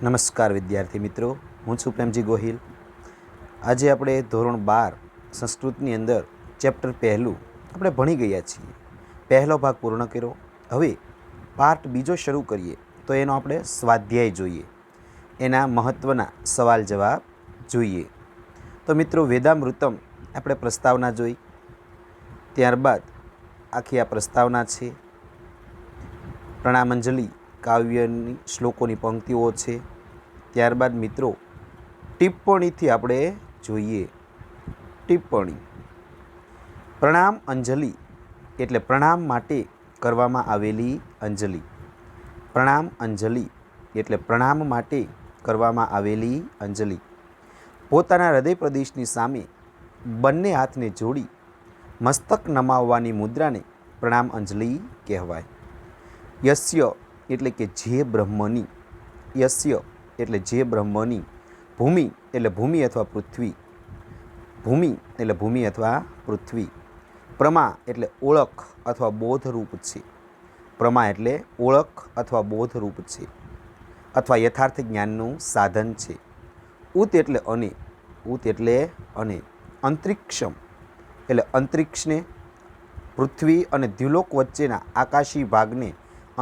નમસ્કાર વિદ્યાર્થી મિત્રો, હું છું પ્રેમજી ગોહિલ। આજે આપણે ધોરણ 12 સંસ્કૃતની અંદર ચેપ્ટર પહેલું આપણે ભણી ગયા છીએ। પહેલો ભાગ પૂર્ણ કર્યો। હવે પાર્ટ બીજો શરૂ કરીએ તો એનો આપણે સ્વાધ્યાય જોઈએ, એના મહત્ત્વના સવાલ જવાબ જોઈએ। તો મિત્રો, વેદામૃતમ આપણે પ્રસ્તાવના જોઈ, ત્યારબાદ આખી આ પ્રસ્તાવના છે, પ્રણામાંજલિ કાવ્યની શ્લોકોની પંક્તિઓ છે। ત્યારબાદ મિત્રો ટિપ્પણીથી આપણે જોઈએ। ટિપ્પણી: પ્રણામ અંજલિ એટલે પ્રણામ માટે કરવામાં આવેલી અંજલિ। પ્રણામ અંજલિ એટલે પ્રણામ માટે કરવામાં આવેલી અંજલિ। પોતાના હૃદય પ્રદેશની સામે બંને હાથને જોડી મસ્તક નમાવવાની મુદ્રાને પ્રણામ અંજલિ કહેવાય। યસ્ય એટલે કે જે બ્રહ્મની, યસ્ય એટલે જે બ્રહ્મની, ભૂમિ એટલે ભૂમિ અથવા પૃથ્વી, ભૂમિ એટલે ભૂમિ અથવા પૃથ્વી, પ્રમા એટલે ઓળખ અથવા બોધરૂપ છે, પ્રમા એટલે ઓળખ અથવા બોધરૂપ છે અથવા યથાર્થ જ્ઞાનનું સાધન છે। ઉત એટલે અને, ઉત એટલે અને, અંતરિક્ષમ એટલે અંતરિક્ષને, પૃથ્વી અને દ્યુલોક વચ્ચેના આકાશી ભાગને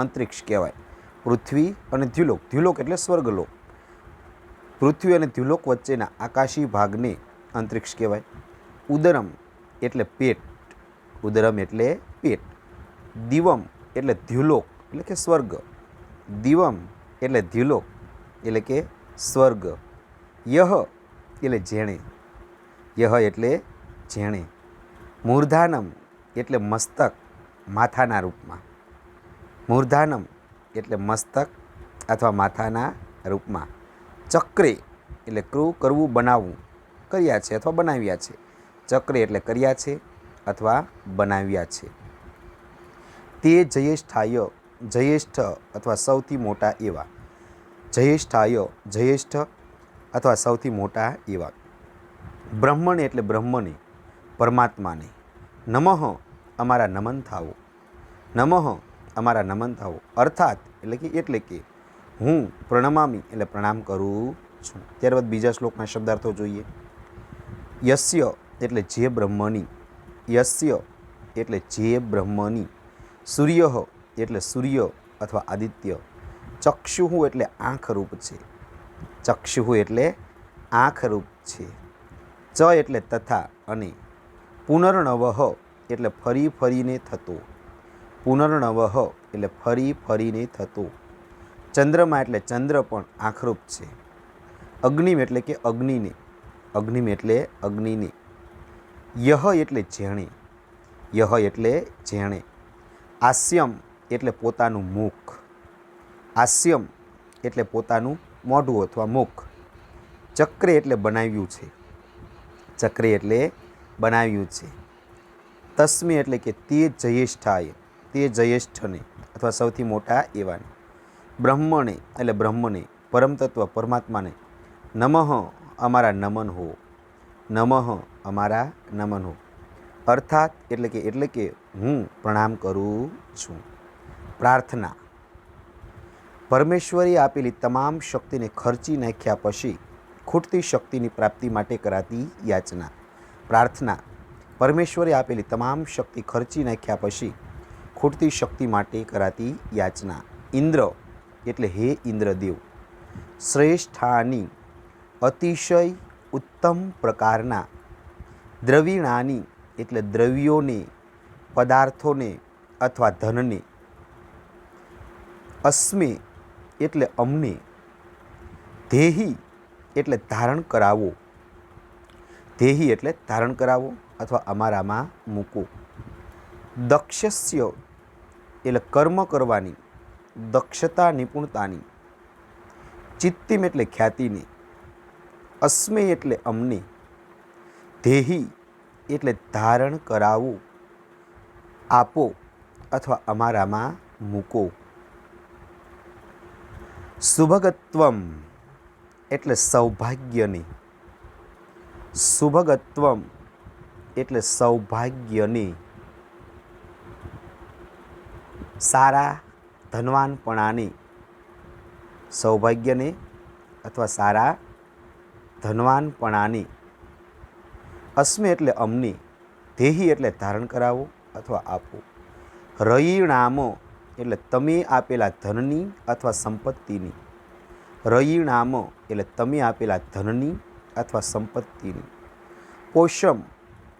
અંતરિક્ષ કહેવાય। પૃથ્વી અને દ્યુલોક, દ્યુલોક એટલે સ્વર્ગલોક, પૃથ્વી અને દ્યુલોક વચ્ચેના આકાશી ભાગને અંતરિક્ષ કહેવાય। ઉદરમ એટલે પેટ, ઉદરમ એટલે પેટ। દિવમ એટલે દ્યુલોક એટલે કે સ્વર્ગ, દિવમ એટલે દ્યુલોક એટલે કે સ્વર્ગ। યહ એટલે જેણે, યહ એટલે જેણે। મૂર્ધાનમ એટલે મસ્તક, માથાના રૂપમાં, મૂર્ધાનમ એટલે મસ્તક અથવા માથાના રૂપમાં। ચક્રે એટલે કરવું, બનાવવું, કર્યા છે અથવા બનાવ્યા છે, ચક્રે એટલે કર્યા છે અથવા બનાવ્યા છે। તે જયેષ્ઠાય, જયેષ્ઠ અથવા સૌથી મોટા એવા, જયેષ્ઠાય જયેષ્ઠ અથવા સૌથી મોટા એવા। બ્રહ્મણે એટલે બ્રહ્મને, પરમાત્માને। નમઃ અમારા નમન થાવો, નમઃ અમારા નમન થાવો, અર્થાત એટલે કે હું પ્રણમામી એટલે પ્રણામ કરું છું। ત્યારબાદ બીજા શ્લોકના શબ્દાર્થો જોઈએ। યસ્ય એટલે જે બ્રહ્મની, યસ્ય એટલે જે બ્રહ્મની, સૂર્ય એટલે સૂર્ય અથવા આદિત્ય, ચક્ષુઃ એટલે આંખરૂપ છે, ચક્ષુઃ એટલે આંખરૂપ છે, ચ એટલે તથા અને, પુનર્નવઃ એટલે ફરી ફરીને થતો, પુનર્નવઃ એટલે ફરી ફરીને થતો, ચંદ્રમા એટલે ચંદ્ર પણ આંખરૂપ છે, અગ્નિમ એટલે કે અગ્નિને, અગ્નિમ એટલે અગ્નિને, યહ એટલે જેણે, યહ એટલે જેણે, આસ્યમ એટલે પોતાનું મુખ, આસ્યમ એટલે પોતાનું મોઢું અથવા મુખ, ચક્રે એટલે બનાવ્યું છે, ચક્રે એટલે બનાવ્યું છે, તસ્મે એટલે કે તે જયેષ્ઠાય, તે જયેષ્ઠને અથવા સૌથી મોટા એવાને, બ્રહ્મણે એટલે બ્રહ્મને, પરમતત્વ પરમાત્માને, નમઃ અમારા નમન હો, નમઃ અમારા નમન હો, અર્થાત એટલે કે હું પ્રણામ કરું છું। પ્રાર્થના: પરમેશ્વરે આપેલી તમામ શક્તિને ખર્ચી નાખ્યા પછી ખૂટતી શક્તિની પ્રાપ્તિ માટે કરાતી યાચના। પ્રાર્થના: પરમેશ્વરે આપેલી તમામ શક્તિ ખર્ચી નાખ્યા પછી ખૂટતી શક્તિ માટે કરાતી યાચના। ઇન્દ્ર એટલે હે ઇન્દ્રદેવ, શ્રેષ્ઠાની અતિશય ઉત્તમ પ્રકારના, દ્રવિણાની એટલે દ્રવ્યોને, પદાર્થોને અથવા ધનને, અસ્મે એટલે અમને, ધેહી એટલે ધારણ કરાવો, ધેહી એટલે ધારણ કરાવો અથવા અમારામાં મૂકો, દક્ષસ્ય એટલે કર્મ કરવાની, દક્ષતા નિપુણતાની, ચિત્તિમ એટલે ખ્યાતિને, અસ્મે એટલે અમને, ધેહી એટલે ધારણ કરાવો, આપો અથવા અમારામાં મૂકો। સુભગત્વમ એટલે સૌભાગ્યને, સુભગત્વમ એટલે સૌભાગ્યને, સારા ધનવાનપણાને, સૌભાગ્યને અથવા સારા ધનવાનપણાને. અસ્મે એટલે અમને. દેહી એટલે ધારણ કરાવો અથવા આપો. રયિણામ એટલે તમે આપેલા ધનની અથવા સંપત્તિની. રયિણામ એટલે તમે આપેલા ધનની અથવા સંપત્તિની. પોષમ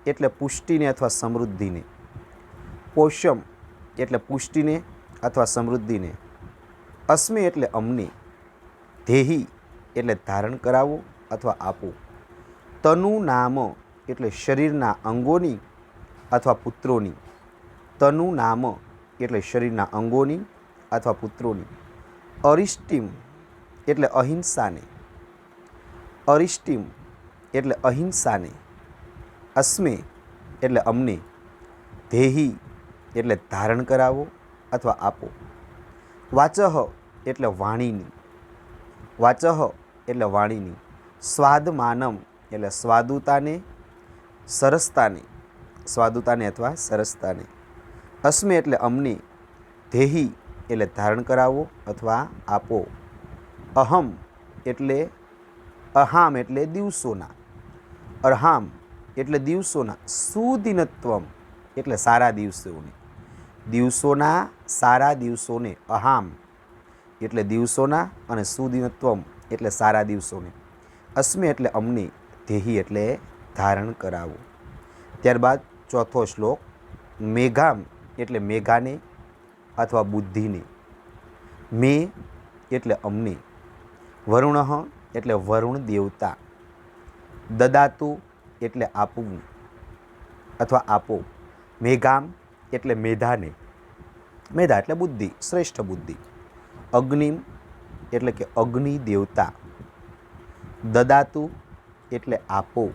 એટલે પુષ્ટિને અથવા સમૃદ્ધિને. પોષમ એટલે પુષ્ટિને અથવા સમૃદ્ધિને. અસ્મે એટલે અમને. દેહી એટલે ધારણ કરાવો અથવા આપો. તનુ નામ એટલે શરીરના અંગોની અથવા પુત્રોની. તનુ નામ એટલે શરીરના અંગોની અથવા પુત્રોની. અરિષ્ટિમ એટલે અહિંસાને. અરિષ્ટિમ એટલે અહિંસાને. અસ્મે એટલે અમને. દેહી એટલે ધારણ કરાવો અથવા આપો. વાચઃ એટલે વાણીની. વાચઃ એટલે વાણીની. સ્વાદમાનમ એટલે સ્વાદુતાને, સરસતાને. સ્વાદુતાને અથવા સરસતાને. અસ્મે એટલે અમને. દેહી એટલે ધારણ કરાવો અથવા આપો. અહમ એટલે અહામ એટલે દિવસોના. અર્હામ એટલે દિવસોના. સુદિનત્વમ એટલે સારા દિવસોને. દિવસોના સારા દિવસોને. અહામ એટલે દિવસોના અને સુદિનત્વમ એટલે સારા દિવસોને. અસ્મે એટલે અમને. દેહી એટલે ધારણ કરાવો. ત્યારબાદ ચોથો શ્લોક. મેઘામ એટલે મેઘાને અથવા બુદ્ધિને. મે એટલે અમને. વરુણઃ એટલે વરુણ દેવતા. દદાતુ એટલે આપવું અથવા આપો. મેઘામ એટલે મેધાને. મેધા એટલે બુદ્ધિ, શ્રેષ્ઠ બુદ્ધિ. અગ્નિમ એટલે કે અગ્નિ દેવતા. દદાતુ એટલે આપો.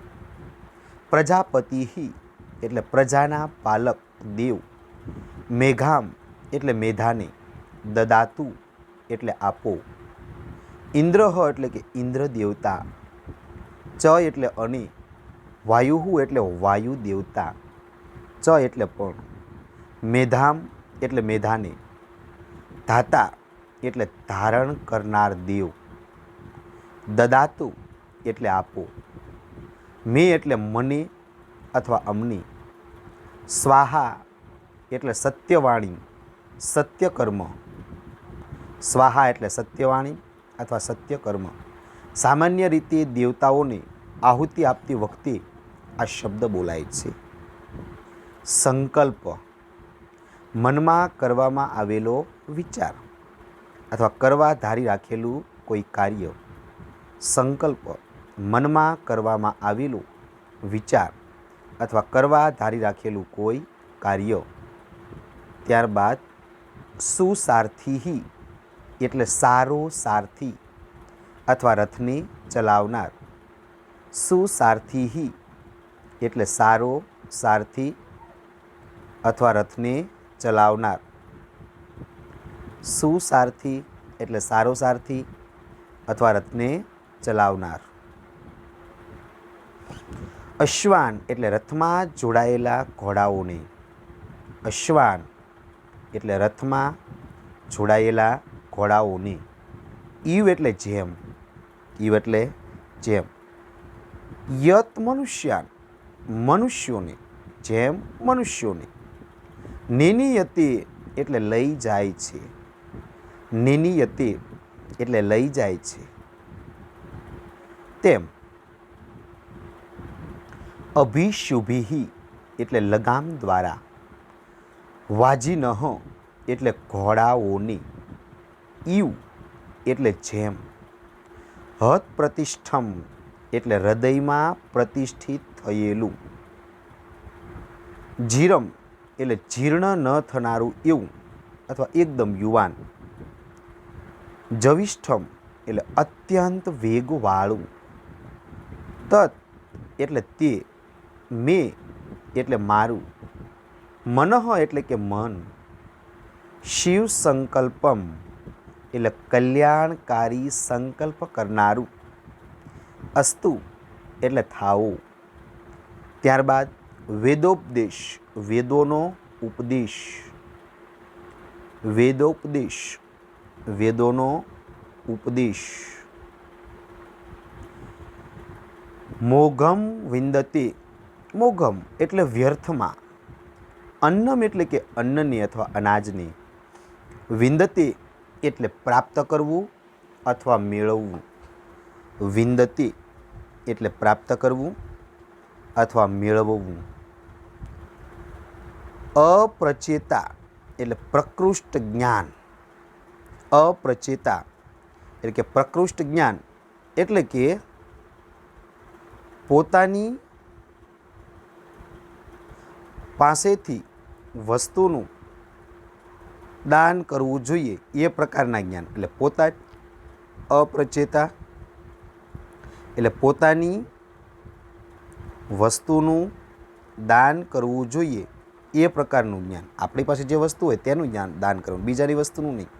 પ્રજાપતિ એટલે પ્રજાના પાલક દેવ. મેઘામ એટલે મેધાને. દદાતુ એટલે આપો. ઇન્દ્રઃ એટલે કે ઇન્દ્ર દેવતા. ચ એટલે અને. વાયુ એટલે વાયુ દેવતા. ચ એટલે પણ. મેધામ એટલે મેધાને. ધાતા એટલે ધારણ કરનાર દેવ. દદાતુ એટલે આપો. મે એટલે મને અથવા અમને. સ્વાહા એટલે સત્યવાણી, સત્યકર્મ. સ્વાહા એટલે સત્યવાણી અથવા સત્યકર્મ. સામાન્ય રીતે દેવતાઓને આહુતિ આપતી વખતે આ શબ્દ બોલાય છે. સંકલ્પ મનમાં કરવામાં આવેલો વિચાર અથવા કરવા ધારી રાખેલું કોઈ કાર્ય. સંકલ્પ મનમાં કરવામાં આવેલો વિચાર અથવા કરવા ધારી રાખેલું કોઈ કાર્ય. ત્યારબાદ સુસારથીહી એટલે સારો સારથી અથવા રથને ચલાવનાર. સુસારથીહી એટલે સારો સારથી અથવા રથને ચલાવનાર. સુસારથી એટલે સારો સારથી અથવા રથને ચલાવનાર. અશ્વાન એટલે રથમાં જોડાયેલા ઘોડાઓને. અશ્વાન એટલે રથમાં જોડાયેલા ઘોડાઓને. ઈવ એટલે જેમ. ઈવ એટલે જેમ. યત મનુષ્યાન મનુષ્યોને. જેમ મનુષ્યોને. નિનિયતે એટલે લઈ જાય છે. નિનિયતે એટલે લઈ જાય છે. તેમ. અભિશુભિ એટલે લગામ દ્વારા. વાજિનઃ એટલે ઘોડાઓને. ઈવ એટલે જેમ. હત પ્રતિષ્ઠમ એટલે હૃદયમાં પ્રતિષ્ઠિત થયેલું. જીરમ એટલે જીર્ણ ન થનારું એવું અથવા એકદમ યુવાન. જવિષ્ઠમ એટલે અત્યંત વેગવાળું. તત એટલે તે. મે એટલે મારું. મનઃ એટલે કે મન. શિવ સંકલ્પમ એટલે કલ્યાણકારી સંકલ્પ કરનારું. અસ્તુ એટલે થાવો. ત્યારબાદ વેદોપદેશ વેદોનો ઉપદેશ. વેદોપદેશ વેદોનો ઉપદેશ. મોઘમ વિંદતે, મોઘમ એટલે વ્યર્થમાં, અન્નમ એટલે કે અન્નને અથવા અનાજને, વિંદતે એટલે પ્રાપ્ત કરવું અથવા મેળવવું, વિંદતે એટલે પ્રાપ્ત કરવું અથવા મેળવવું. અપ્રચેતા એટલે પ્રકૃષ્ટ જ્ઞાન, અપ્રચેતા એટલે કે પ્રકૃષ્ટ જ્ઞાન એટલે કે પોતાની પાસેથી વસ્તુનું દાન કરવું જોઈએ એ પ્રકારના જ્ઞાન. એટલે પોતા અપ્રચેતા એટલે પોતાની વસ્તુનું દાન કરવું જોઈએ એ પ્રકારનું જ્ઞાન. આપણી પાસે જે વસ્તુ હોય તેનું જ્ઞાન દાન કરવું, બીજાની વસ્તુનું નહીં.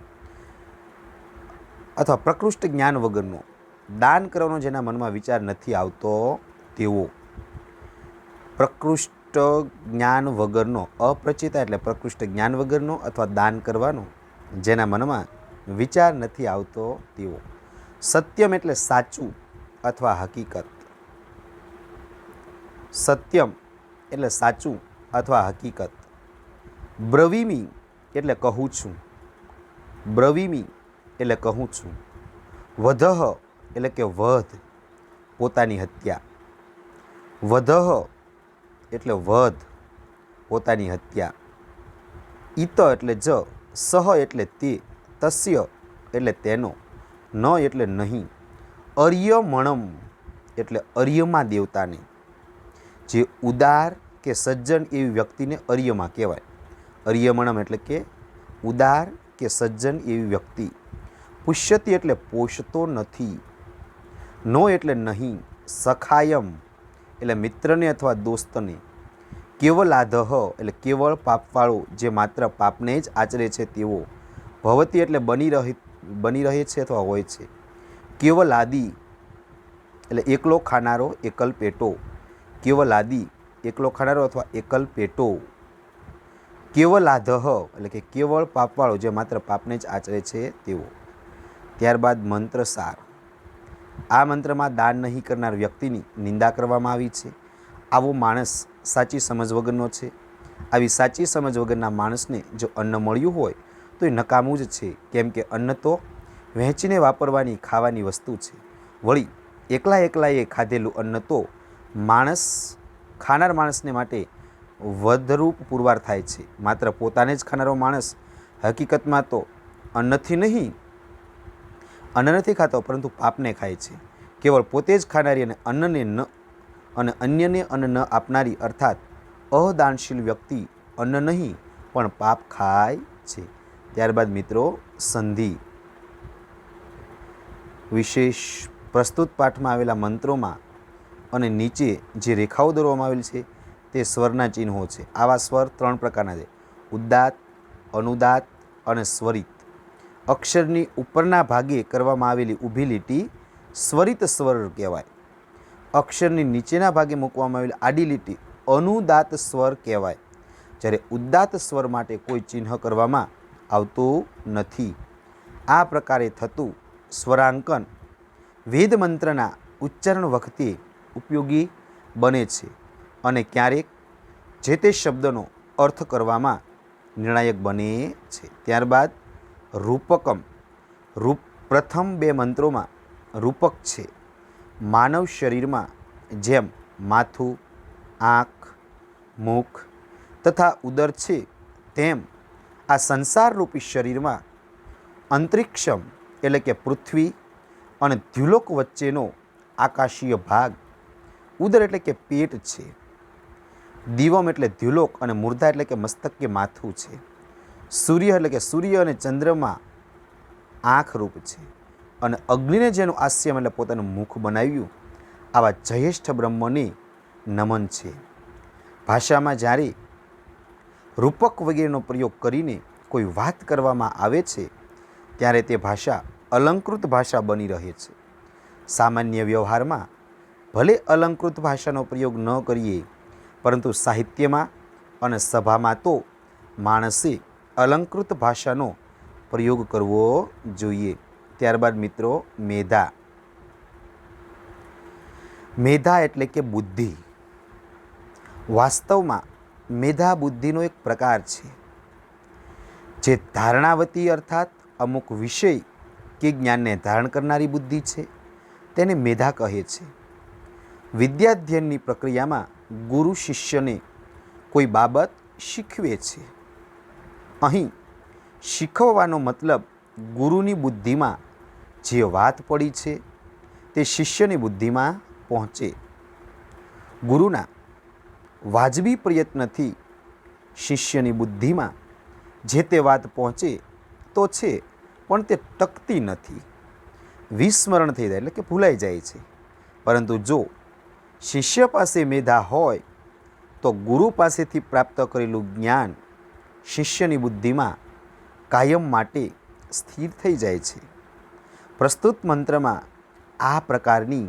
અથવા પ્રકૃષ્ટ જ્ઞાન વગરનો, દાન કરવાનો જેના મનમાં વિચાર નથી આવતો તેવો. પ્રકૃષ્ટ જ્ઞાન વગરનો, અપ્રચેતા એટલે પ્રકૃષ્ટ જ્ઞાન વગરનો અથવા દાન કરવાનો જેના મનમાં વિચાર નથી આવતો તેવો. સત્યમ એટલે સાચું અથવા હકીકત, સત્યમ એટલે સાચું અથવા હકીકત. બ્રવીમી એટલે કહું છું, બ્રવીમી એટલે કહું છું. વધહ એટલે કે વધ, પોતાની હત્યા, વધહ એટલે વધ, પોતાની હત્યા. ઈત એટલે જ, સહ એટલે તે, તસ્ય એટલે તેનો, ન એટલે નહીં. અર્યમણમ એટલે અર્યમા દેવતાને. જે ઉદાર કે સજ્જન એવી વ્યક્તિને અર્યમા કહેવાય. અર્યમણમ એટલે કે ઉદાર કે સજ્જન એવી વ્યક્તિ. પુષ્યતિ એટલે પોષતો નથી, નો એટલે નહીં. સખાયમ એટલે મિત્રને અથવા દોસ્તને. કેવલાધહ એટલે કેવળ પાપવાળો, જે માત્ર પાપને જ આચરે છે તેવો. ભવતી એટલે બની રહે છે અથવા હોય છે. કેવલાદિ એટલે એકલો ખાનારો, એકલ પેટો. કેવલાદિ એકલો ખાનારો અથવા એકલ પેટો. કેવલાધહ એટલે કે કેવળ પાપવાળો, જે માત્ર પાપને જ આચરે છે તેવો. ત્યારબાદ મંત્ર સાર. આ મંત્રમાં દાન નહીં કરનાર વ્યક્તિની નિંદા કરવામાં આવી છે. આવો માણસ સાચી સમજ વગરનો છે. આવી સાચી સમજ વગરના માણસને જો અન્ન મળ્યું હોય તો એ નકામું જ છે, કેમ કે અન્ન તો વહેંચીને વાપરવાની, ખાવાની વસ્તુ છે. વળી એકલાએ ખાધેલું અન્ન તો ખાનાર માણસને માટે વધરૂપ પુરવાર થાય છે. માત્ર પોતાને જ ખાનારો માણસ હકીકતમાં તો અન્ન નથી ખાતો, પરંતુ પાપને ખાય છે. કેવળ પોતે જ ખાનારી અને અન્યને અન્ન ન આપનારી અર્થાત અદાનશીલ વ્યક્તિ અન્ન નહીં પણ પાપ ખાય છે. ત્યારબાદ મિત્રો સંધિ. વિશેષ પ્રસ્તુત પાઠમાં આવેલા મંત્રોમાં અને નીચે જે રેખાઓ દોરવામાં આવેલી છે તે સ્વરના ચિહ્નો છે. આવા સ્વર 3 પ્રકારના છે: ઉદ્દાત, અનુદાત અને સ્વરિત. અક્ષરની ઉપરના ભાગે કરવામાં આવેલી ઊભી લીટી સ્વરિત સ્વર કહેવાય. અક્ષરની નીચેના ભાગે મૂકવામાં આવેલી આડી લીટી અનુદાત સ્વર કહેવાય. જ્યારે ઉદ્દાત સ્વર માટે કોઈ ચિહ્ન કરવામાં આવતું નથી. આ પ્રકારે થતું સ્વરાંકન વેદ મંત્રના ઉચ્ચારણ વખતે ઉપયોગી બને છે અને ક્યારેક જે તે શબ્દનો અર્થ કરવામાં નિર્ણાયક બને છે. ત્યારબાદ રૂપકમ. પ્રથમ 2 મંત્રોમાં રૂપક છે. માનવ શરીરમાં જેમ માથું, આંખ, મુખ તથા ઉદર છે, તેમ આ સંસારરૂપી શરીરમાં અંતરિક્ષમ એટલે કે પૃથ્વી અને દ્યુલોક વચ્ચેનો આકાશીય ભાગ, ઉદર એટલે કે પેટ છે, દિવમ એટલે દ્યુલોક અને મૂર્ધા એટલે કે મસ્તક કે માથું છે, સૂર્ય એટલે કે સૂર્ય અને ચંદ્રમાં આંખરૂપ છે, અને અગ્નિને જેનું આસ્યમ એટલે પોતાનું મુખ બનાવ્યું, આવા જયેષ્ઠ બ્રહ્મને નમન છે. ભાષામાં જ્યારે રૂપક વગેરેનો પ્રયોગ કરીને કોઈ વાત કરવામાં આવે છે ત્યારે તે ભાષા અલંકૃત ભાષા બની રહે છે. સામાન્ય વ્યવહારમાં ભલે અલંકૃત ભાષાનો પ્રયોગ ન કરીએ, પરંતુ સાહિત્યમાં અને સભામાં તો માણસે અલંકૃત ભાષાનો પ્રયોગ કરવો જોઈએ. ત્યારબાદ મિત્રો મેધા. મેધા એટલે કે બુદ્ધિ. વાસ્તવમાં મેધા બુદ્ધિનો એક પ્રકાર છે, જે ધારણાવતી અર્થાત અમુક વિષય કે જ્ઞાનને ધારણ કરનારી બુદ્ધિ છે, તેને મેધા કહે છે. વિદ્યાધ્યયનની પ્રક્રિયામાં ગુરુ શિષ્યને કોઈ બાબત શીખવે છે. અહીં શીખવવાનો મતલબ ગુરુની બુદ્ધિમાં જે વાત પડી છે તે શિષ્યની બુદ્ધિમાં પહોંચે. ગુરુના વાજબી પ્રયત્નથી શિષ્યની બુદ્ધિમાં જે તે વાત પહોંચે તો છે, પણ તે ટકતી નથી, વિસ્મરણ થઈ જાય એટલે કે ભૂલાઈ જાય છે. પરંતુ જો શિષ્ય પાસે મેધા હોય તો ગુરુ પાસેથી પ્રાપ્ત કરેલું જ્ઞાન શિષ્યની બુદ્ધિમાં કાયમ માટે સ્થિર થઈ જાય છે. પ્રસ્તુત મંત્રમાં આ પ્રકારની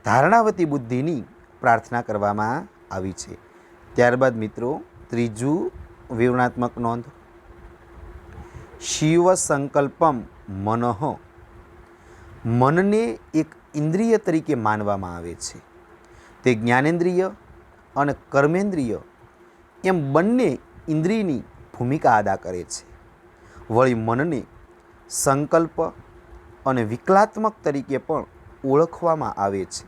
ધારણાવતી બુદ્ધિની પ્રાર્થના કરવામાં આવી છે. ત્યારબાદ મિત્રો ત્રીજું વિવરણાત્મક નોંધ. શિવ સંકલ્પમ મનઃ. મનને એક ઇન્દ્રિય તરીકે માનવામાં આવે છે. તે જ્ઞાનેન્દ્રિય અને કર્મેન્દ્રિય એમ બંને ઇન્દ્રિયની ભૂમિકા અદા કરે છે. વળી મનને સંકલ્પ અને વિકલાત્મક તરીકે પણ ઓળખવામાં આવે છે.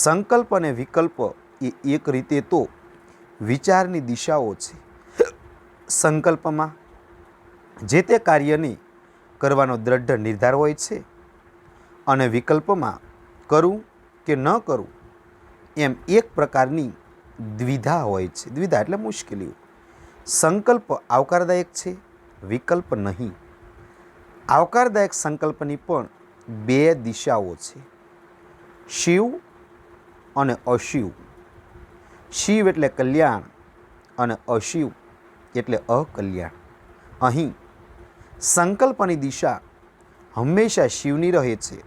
સંકલ્પ અને વિકલ્પ એ એક રીતે તો વિચારની દિશાઓ છે. સંકલ્પમાં જે તે કાર્યને કરવાનો દ્રઢ નિર્ધાર હોય છે અને વિકલ્પમાં કરું કે ન કરું એમ એક પ્રકારની દ્વિધા હોય છે. દ્વિધા એટલે મુશ્કેલીઓ. સંકલ્પ આવકારદાયક છે, વિકલ્પ નહીં. આવકારદાયક સંકલ્પની પણ બે દિશાઓ છે, શિવ અને અશિવ. શિવ એટલે કલ્યાણ અને અશિવ એટલે અકલ્યાણ. અહીં સંકલ્પની દિશા હંમેશા શિવની રહે છે,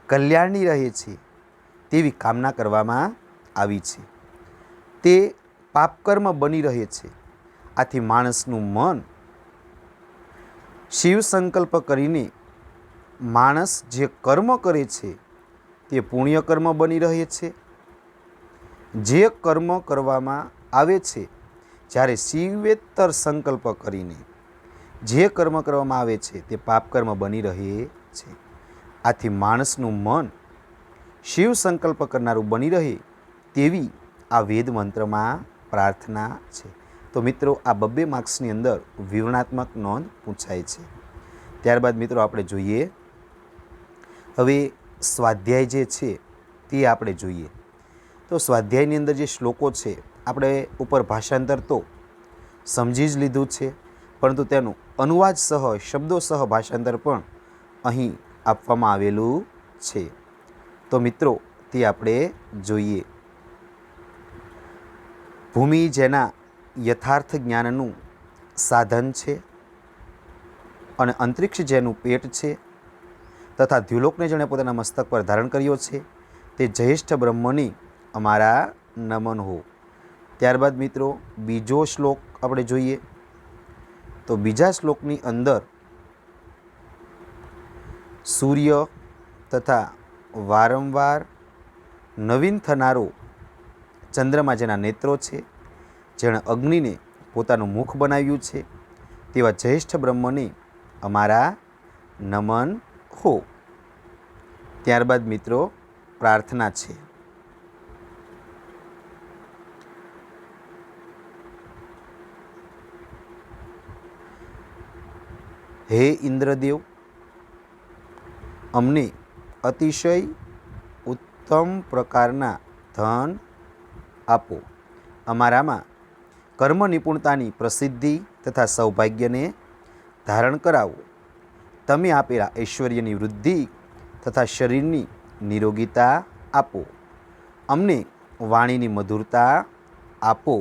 કલ્યાણની રહે છે તેવી કામના કરવામાં આવી છે. તે પાપકર્મ બની રહે છે. આથી માણસનું મન શિવ સંકલ્પ કરીને માણસ જે કર્મ કરે છે તે પુણ્ય કર્મ બની રહે છે. જે કર્મ કરવામાં આવે છે, જ્યારે શિવેતર સંકલ્પ કરીને જે કર્મ કરવામાં આવે છે તે પાપ કર્મ બની રહે છે. આથી માણસનું મન શિવ સંકલ્પ કરનારું બની રહે તેવી આ વેદ મંત્રમાં પ્રાર્થના છે. તો મિત્રો આ 2 માર્ક્સની અંદર વિવરણાત્મક નોંધ પૂછાય છે. ત્યારબાદ મિત્રો આપણે જોઈએ હવે સ્વાધ્યાય જે છે તે આપણે જોઈએ. તો સ્વાધ્યાયની અંદર જે શ્લોકો છે આપણે ઉપર ભાષાંતર તો સમજી જ લીધું છે, પરંતુ તેનું અનુવાદ સહ શબ્દો સહ ભાષાંતર પણ અહીં આપવામાં આવેલું છે. તો મિત્રો તે આપણે જોઈએ. ભૂમિ જેના યથાર્થ જ્ઞાનનું સાધન છે અને અંતરિક્ષ જેનું પેટ છે તથા દ્યુલોકને જેણે પોતાના મસ્તક પર ધારણ કર્યો છે તે જ્યેષ્ઠ બ્રહ્મની અમારા નમન હો. ત્યારબાદ મિત્રો બીજો શ્લોક આપણે જોઈએ. તો બીજા શ્લોકની અંદર સૂર્ય તથા વારંવાર નવીન થનારો ચંદ્રમાં જેના નેત્રો છે, જેણે અગ્નિને પોતાનું મુખ બનાવ્યું છે, તેવા જ્યેષ્ઠ બ્રહ્મને અમારા નમન હો. ત્યારબાદ મિત્રો પ્રાર્થના છે. હે ઇન્દ્રદેવ, અમને અતિશય ઉત્તમ પ્રકારના ધન આપો. અમારામાં કર્મ નિપુણતાની પ્રસિદ્ધિ તથા સૌભાગ્યને ધારણ કરાવો. તમે આપેલા ઐશ્વર્યની વૃદ્ધિ તથા શરીરની નિરોગીતા આપો. અમને વાણીની મધુરતા આપો.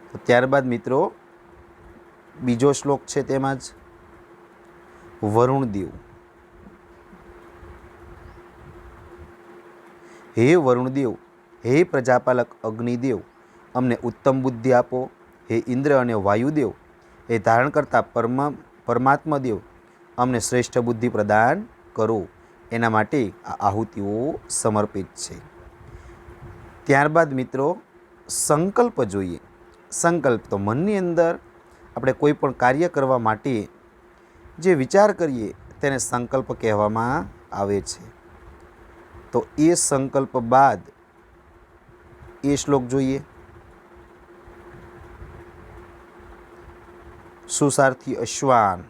તો ત્યારબાદ મિત્રો બીજો શ્લોક છે તેમાં જ વરુણદેવ. હે વરુણદેવ, હે પ્રજાપાલક અગ્નિદેવ, અમને ઉત્તમ બુદ્ધિ આપો. હે ઇન્દ્ર અને વાયુદેવ, એ ધારણ કરતા પરમાત્મા દેવ, અમને શ્રેષ્ઠ બુદ્ધિ પ્રદાન કરો. એના માટે આ આહુતિઓ સમર્પિત છે. ત્યારબાદ મિત્રો સંકલ્પ જોઈએ. સંકલ્પ તો મનની અંદર આપણે કોઈ પણ કાર્ય કરવા માટે જે વિચાર કરીએ તેને સંકલ્પ કહેવામાં આવે છે. તો એ સંકલ્પ બાદ એ શ્લોક જોઈએ. સુસારથી અશ્વાન,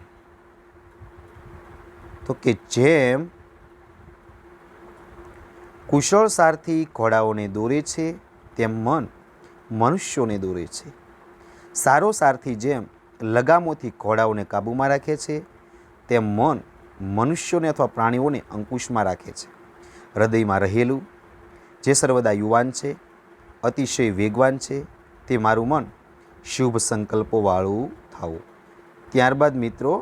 તો કે જેમ કુશળ સારથી ઘોડાઓને દોરે છે તેમ મન મનુષ્યોને દોરે છે. સારો સારથી જેમ લગામોથી ઘોડાઓને કાબૂમાં રાખે છે તેમ મન મનુષ્યોને અથવા પ્રાણીઓને અંકુશમાં રાખે છે. હૃદયમાં રહેલું જે સર્વદા યુવાન છે, અતિશય વેગવાન છે, તે મારું મન શુભ સંકલ્પોવાળું થવું. ત્યારબાદ મિત્રો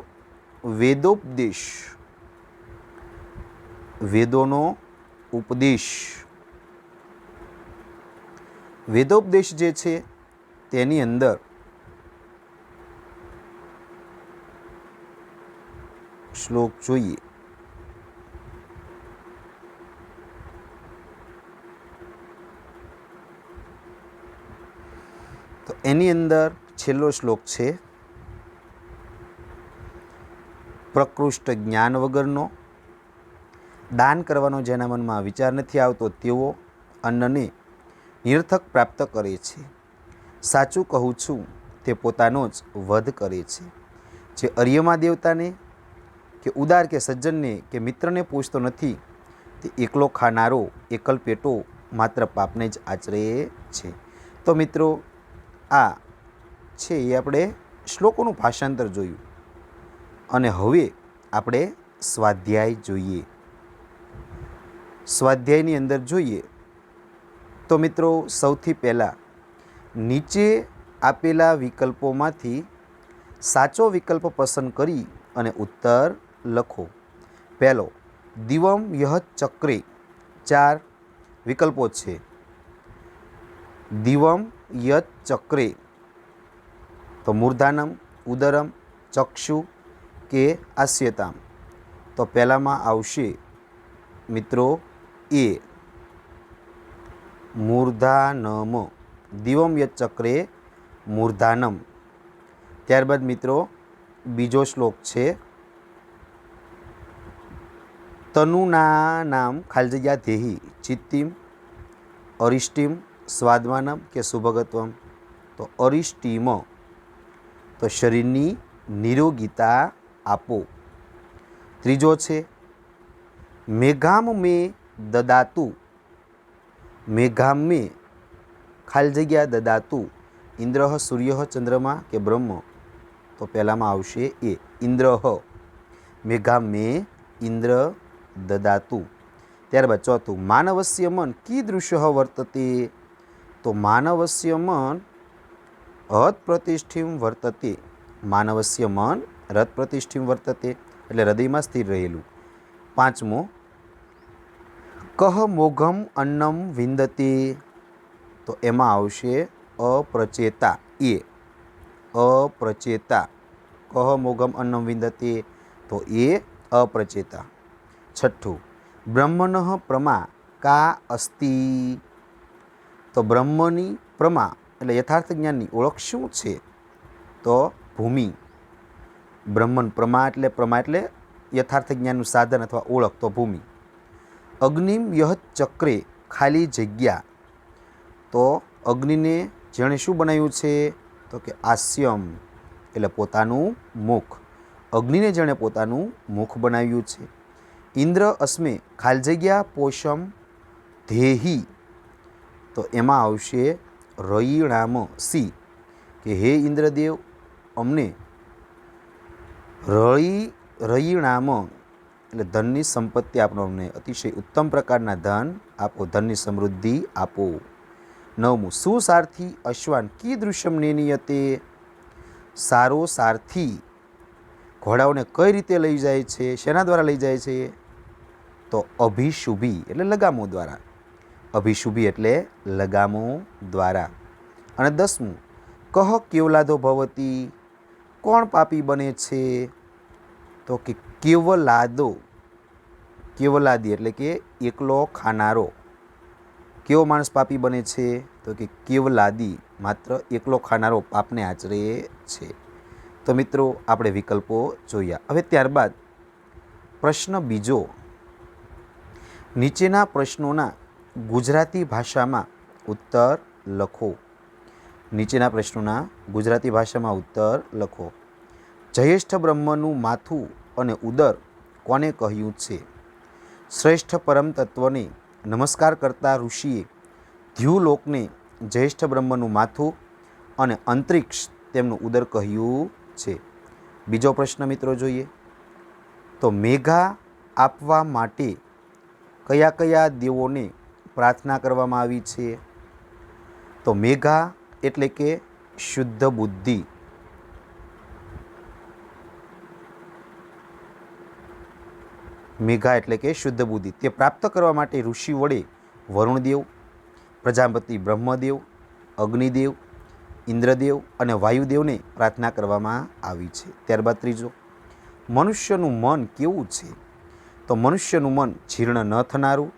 વેદોપદેશ, વેદોનો ઉપદેશ. વેદોપદેશ જે છે તેની અંદર શ્લોક જોઈએ. તો એની અંદર છેલ્લો શ્લોક છે, પ્રકૃષ્ટ જ્ઞાન વગરનો, દાન કરવાનો જેના મનમાં વિચાર નથી આવતો તેઓ અન્નને નિરર્થક પ્રાપ્ત કરે છે. સાચું કહું છું તે પોતાનો જ વધ કરે છે. જે અર્યમા દેવતાને કે ઉદાર કે સજ્જનને કે મિત્રને પૂછતો નથી તે એકલો ખાનારો એકલ પેટો માત્ર પાપને જ આચરે છે. તો મિત્રો આ છે એ આપણે શ્લોકોનું ભાષાંતર જોયું અને હવે આપણે સ્વાધ્યાય જોઈએ. સ્વાધ્યાયની અંદર જોઈએ તો મિત્રો સૌથી પહેલાં નીચે આપેલા વિકલ્પોમાંથી સાચો વિકલ્પ પસંદ કરી અને ઉત્તર લખો. પહેલો, દિવમ યહ ચક્રે. 4 વિકલ્પો છે. દિવમ યત ચક્રે, તો મૂર્ધાનમ, ઉદરમ, ચક્ષુ કે આસ્યતામ. તો પહેલામાં આવશે મિત્રો એ, મૂર્ધાનમ. દિવમ યત ચક્રે મૂર્ધાનમ. ત્યારબાદ મિત્રો બીજો શ્લોક છે, તનુના નામ ખાલી જગ્યા દેહી ચિત્તિમ અરિષ્ટિમ સ્વાદમાનમ કે સુભગત્વમ. તો અરિષ્ટિમ, તો શરીરની નિરોગીતા આપો. ત્રીજો છે, મેઘામ મે દદાતુ. મેઘામ મે ખાલી જગ્યા દદાતુ ઇન્દ્ર સૂર્ય ચંદ્રમા કે બ્રહ્મ. તો પહેલામાં આવશે એ, ઇન્દ્ર. મેઘામ મે ઇન્દ્ર દદાતુ. ત્યારબાદ ચોથું, માનવસ્ય મન કીદૃશ વર્તતે. તો માનવસ્ય મન હત પ્રતિષ્ઠિમ વર્તતે. માનવસ્ય મન રત પ્રતિષ્ઠિમ વર્તતે એટલે હૃદયમાં સ્થિર રહેલું. પાંચમો, કહ મોઘમ અન્નમ વિંદતે. તો એમાં આવશે અપ્રચેતા એ, અપ્રચેતા. કહ મોઘમ અન્નમ વિંદતે, તો એ અપ્રચેતા. છઠ્ઠું, બ્રહ્મણઃ પ્રમા કા અસ્તિ. તો બ્રહ્મની પ્રમા એટલે યથાર્થ જ્ઞાનની ઓળખ શું છે? તો ભૂમિ. બ્રહ્મન પ્રમા એટલે યથાર્થ જ્ઞાનનું સાધન અથવા ઓળખ, તો ભૂમિ. અગ્નિમ યહ ચક્રે ખાલી જગ્યા. તો અગ્નિને જેણે શું બનાવ્યું છે? તો કે આસ્યમ એટલે પોતાનું મુખ. અગ્નિને જેણે પોતાનું મુખ બનાવ્યું છે. ઇન્દ્ર અસ્મે ખાલી જગ્યા પોષમ ધેહી. તો એમાં આવશે રયિણામ સી, કે હે ઇન્દ્રદેવ અમને રયિણામ એટલે ધનની સંપત્તિ આપો, અમને અતિશય ઉત્તમ પ્રકારના ધન આપો, ધનની સમૃદ્ધિ આપો. નવમું, સુસારથી અશ્વાન કીદૃશ્યમ નેનિયતે. સારો સારથી ઘોડાઓને કઈ રીતે લઈ જાય છે? શેના દ્વારા લઈ જાય છે? તો અભિશુભી એટલે લગામો દ્વારા. અભિશુભી એટલે લગામો દ્વારા. અને 10મું, કહ કેવલાદો ભવતી. કોણ પાપી બને છે? તો કે કેવલાદો. કેવલાદી એટલે કે એકલો ખાનારો. કેવો માણસ પાપી બને છે? તો કે કેવલાદી, માત્ર એકલો ખાનારો પાપને આચરે છે. તો મિત્રો આપણે વિકલ્પો જોયા. હવે ત્યારબાદ પ્રશ્ન બીજો, નીચેના પ્રશ્નોના ગુજરાતી ભાષામાં ઉત્તર લખો. નીચેના પ્રશ્નોના ગુજરાતી ભાષામાં ઉત્તર લખો. જયેષ્ઠ બ્રહ્મનું માથું અને ઉદર કોને કહ્યું છે? શ્રેષ્ઠ પરમ તત્વને નમસ્કાર કરતા ઋષિએ ધ્યુલોકને જ્યેષ્ઠ બ્રહ્મનું માથું અને અંતરિક્ષ તેમનું ઉદર કહ્યું છે. બીજો પ્રશ્ન મિત્રો જોઈએ તો મેઘા આપવા માટે કયા કયા દેવોને પ્રાર્થના કરવામાં આવી છે? તો મેઘા એટલે કે શુદ્ધ બુદ્ધિ. મેઘા એટલે કે શુદ્ધ બુદ્ધિ. તે પ્રાપ્ત કરવા માટે ઋષિ વડે વરુણદેવ, પ્રજાપતિ બ્રહ્મદેવ, અગ્નિદેવ, ઇન્દ્રદેવ અને વાયુદેવને પ્રાર્થના કરવામાં આવી છે. ત્યારબાદ ત્રીજો, મનુષ્યનું મન કેવું છે? તો મનુષ્યનું મન જીર્ણ ન થનારું,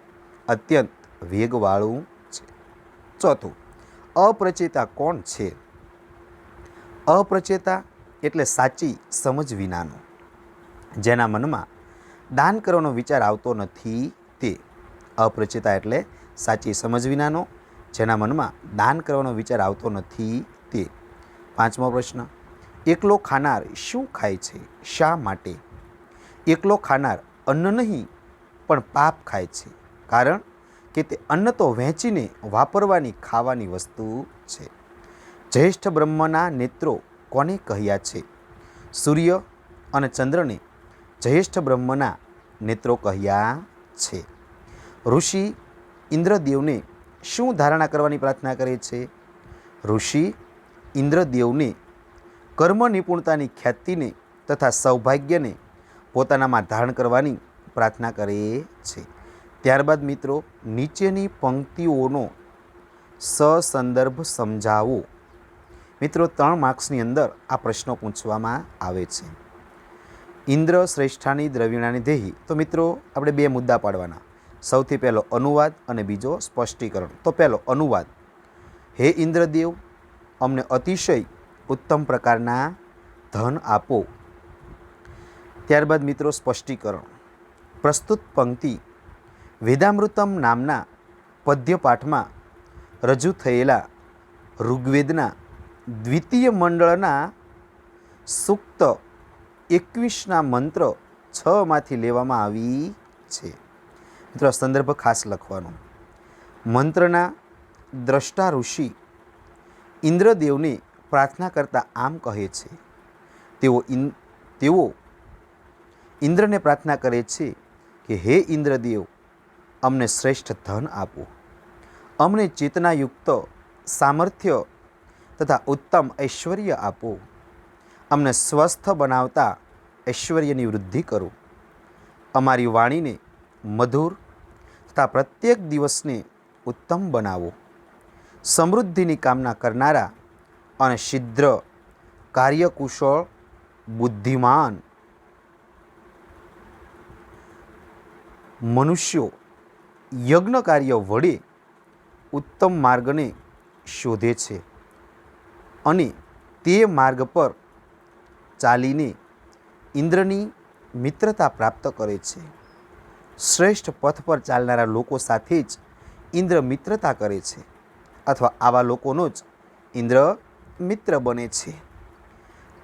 અત્યંત વેગવાળું છે. ચોથું, અપ્રચેતા કોણ છે? અપ્રચેતા એટલે સાચી સમજ વિનાનો, જેના મનમાં દાન કરવાનો વિચાર આવતો નથી તે. અપ્રચેતા એટલે સાચી સમજ વિનાનો, જેના મનમાં દાન કરવાનો વિચાર આવતો નથી તે. પાંચમો પ્રશ્ન, એકલો ખાનાર શું ખાય છે? શા માટે? એકલો ખાનાર અન્ન નહીં પણ પાપ ખાય છે, કારણ કે તે અન્ન તો વહેંચીને વાપરવાની ખાવાની વસ્તુ છે. જ્યેષ્ઠ બ્રહ્મના નેત્રો કોને કહ્યા છે? સૂર્ય અને ચંદ્રને જ્યેષ્ઠ બ્રહ્મના નેત્રો કહ્યા છે. ઋષિ ઇન્દ્રદેવને શું ધારણા કરવાની પ્રાર્થના કરે છે? ઋષિ ઇન્દ્રદેવને કર્મ નિપુણતાની ખ્યાતિને તથા સૌભાગ્યને પોતાનામાં ધારણ કરવાની પ્રાર્થના કરે છે. ત્યારબાદ મિત્રો નીચેની પંક્તિઓનો સસંદર્ભ સમજાવો. મિત્રો 3 માર્ક્સની અંદર આ પ્રશ્નો પૂછવામાં આવે છે. ઇન્દ્ર શ્રેષ્ઠાની દ્રવિણાની દેહી. તો મિત્રો આપણે 2 મુદ્દા પાડવાના. સૌથી પહેલો અનુવાદ અને બીજો સ્પષ્ટીકરણ. તો પહેલો અનુવાદ, હે ઇન્દ્રદેવ, અમને અતિશય ઉત્તમ પ્રકારના ધન આપો. ત્યારબાદ મિત્રો સ્પષ્ટીકરણ. પ્રસ્તુત પંક્તિ વેદામૃતમ નામના પદ્યપાઠમાં રજૂ થયેલા ઋગ્વેદના દ્વિતીય મંડળના સૂક્ત 21ના મંત્ર 6માંથી લેવામાં આવી છે. મિત્રો સંદર્ભ ખાસ લખવાનો. મંત્રના દ્રષ્ટા ઋષિ ઇન્દ્રદેવને પ્રાર્થના કરતા આમ કહે છે. તેઓ ઇન્દ્રને પ્રાર્થના કરે છે કે હે ઇન્દ્રદેવ, અમને શ્રેષ્ઠ ધન આપો, અમને ચેતનાયુક્ત સામર્થ્ય તથા ઉત્તમ ઐશ્વર્ય આપો, અમને સ્વસ્થ બનાવતા ઐશ્વર્યની વૃદ્ધિ કરો, અમારી વાણીને મધુર તથા પ્રત્યેક દિવસને ઉત્તમ બનાવો, સમૃદ્ધિની કામના કરનારા અને શીઘ્ર કાર્યકુશળ બુદ્ધિમાન મનુષ્યો યજ્ઞ કાર્ય વડે ઉત્તમ માર્ગને શોધે છે અને તે માર્ગ પર ચાલીને ઇન્દ્રની મિત્રતા પ્રાપ્ત કરે છે. શ્રેષ્ઠ પથ પર ચાલનારા લોકો સાથે જ ઇન્દ્ર મિત્રતા કરે છે અથવા આવા લોકોનો જ ઇન્દ્ર મિત્ર બને છે.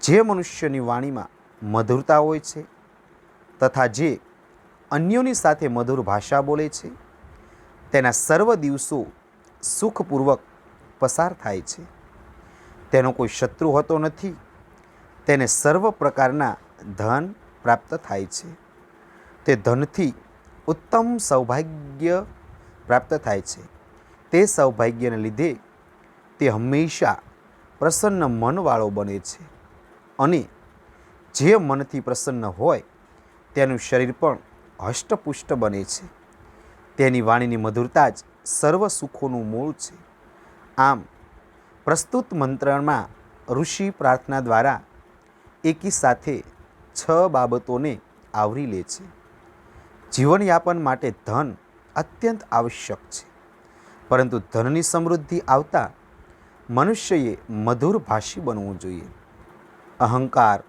જે મનુષ્યની વાણીમાં મધુરતા હોય છે તથા જે અન્યોની સાથે મધુર ભાષા બોલે છે, તેના સર્વ દિવસો સુખપૂર્વક પસાર થાય છે. તેનો કોઈ શત્રુ હોતો નથી. તેને સર્વ પ્રકારના ધન પ્રાપ્ત થાય છે. તે ધનથી ઉત્તમ સૌભાગ્ય પ્રાપ્ત થાય છે. તે સૌભાગ્યને લીધે તે હંમેશા પ્રસન્ન મનવાળો બને છે અને જે મનથી પ્રસન્ન હોય તેનું શરીર પણ હષ્ટપુષ્ટ બને છે. તેની વાણીની મધુરતા જ સર્વ સુખોનું મૂળ છે. આમ પ્રસ્તુત મંત્રમાં ઋષિ પ્રાર્થના દ્વારા એકી સાથે 6 બાબતોને આવરી લે છે. જીવનયાપન માટે ધન અત્યંત આવશ્યક છે, પરંતુ ધનની સમૃદ્ધિ આવતા મનુષ્યએ મધુર ભાષી બનવું જોઈએ. અહંકાર,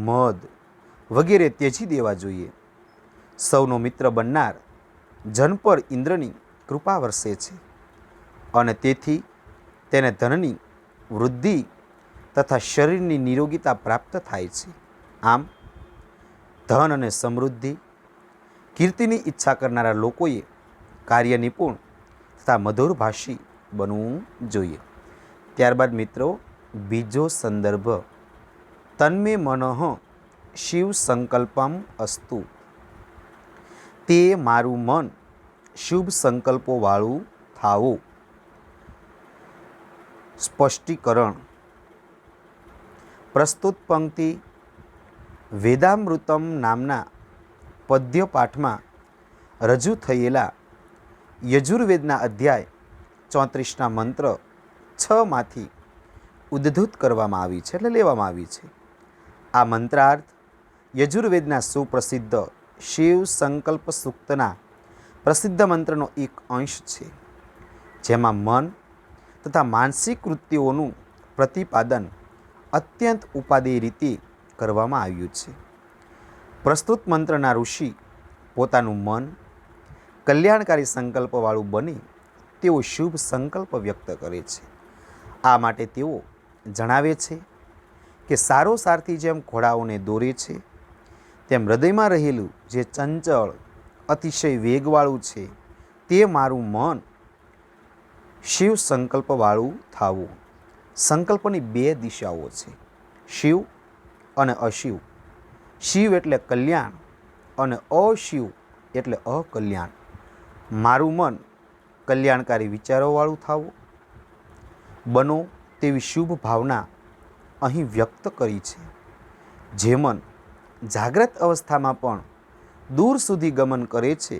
મદ વગેરે ત્યજી દેવા જોઈએ. સૌનો મિત્ર બનનાર જન પર ઇન્દ્રની કૃપા વરસે છે અને તેથી તેને ધનની વૃદ્ધિ તથા શરીરની નિરોગીતા પ્રાપ્ત થાય છે. આમ ધન અને સમૃદ્ધિ, કીર્તિની ઈચ્છા કરનારા લોકોએ કાર્ય નિપુણ તથા મધુરભાષી બનવું જોઈએ. ત્યારબાદ મિત્રો બીજો સંદર્ભ, તન્મે મનઃ શિવ સંકલ્પમ અસ્તુ. તે મારું મન શુભ સંકલ્પો વાળું થાવું. સ્પષ્ટીકરણ. પ્રસ્તુત પંક્તિ વેદામૃતમ નામના પદ્ય પાઠમાં રજૂ થયેલા યજુર્વેદના અધ્યાય 34ના મંત્ર 6માંથી ઉદ્ધૃત કરવામાં આવી છે, એટલે લેવામાં આવી છે. આ મંત્રાર્થ યજુર્વેદના સુપ્રસિદ્ધ શિવ સંકલ્પ સૂક્તના પ્રસિદ્ધ મંત્રનો એક અંશ છે, જેમાં મન તથા માનસિક કૃત્યોનું પ્રતિપાદન અત્યંત ઉપાદેય રીતે કરવામાં આવ્યું છે. પ્રસ્તુત મંત્રના ઋષિ પોતાનું મન કલ્યાણકારી સંકલ્પવાળું બને તેવો શુભ સંકલ્પ વ્યક્ત કરે છે. આ માટે તેઓ જણાવે છે કે સારો સારથી જેમ ઘોડાઓને દોરે છે, તેમ હૃદયમાં રહેલું જે ચંચળ અતિશય વેગવાળું છે તે મારું મન શિવ સંકલ્પવાળું થાવું. સંકલ્પની બે દિશાઓ છે, શિવ અને અશિવ. શિવ એટલે કલ્યાણ અને અશિવ એટલે અકલ્યાણ. મારું મન કલ્યાણકારી વિચારોવાળું થાવું બનો તેવી શુભ ભાવના અહીં વ્યક્ત કરી છે. જે મન જાગ્રત અવસ્થામાં પણ દૂર સુધી ગમન કરે છે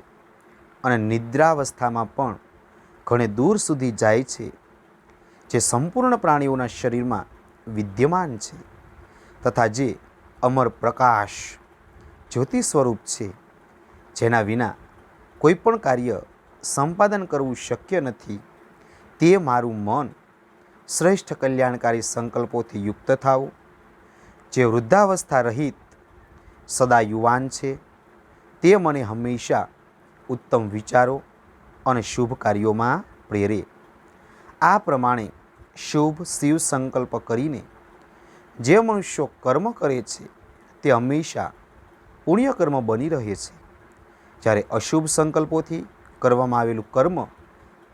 અને નિદ્રાવસ્થામાં પણ ઘણે દૂર સુધી જાય છે, જે સંપૂર્ણ પ્રાણીઓના શરીરમાં વિદ્યમાન છે તથા જે અમર પ્રકાશ જ્યોતિ સ્વરૂપ છે, જેના વિના કોઈ પણ કાર્ય સંપાદન કરવું શક્ય નથી, તે મારું મન શ્રેષ્ઠ કલ્યાણકારી સંકલ્પોથી યુક્ત થાવું. જે વૃદ્ધાવસ્થા રહિત સદા યુવાન છે, તે મને હંમેશા ઉત્તમ વિચારો અને શુભ કાર્યોમાં પ્રેરે. આ પ્રમાણે શુભ શિવ સંકલ્પ કરીને જે મનુષ્યો કર્મ કરે છે તે હંમેશા પુણ્યકર્મ બની રહે છે, જ્યારે અશુભ સંકલ્પોથી કરવામાં આવેલું કર્મ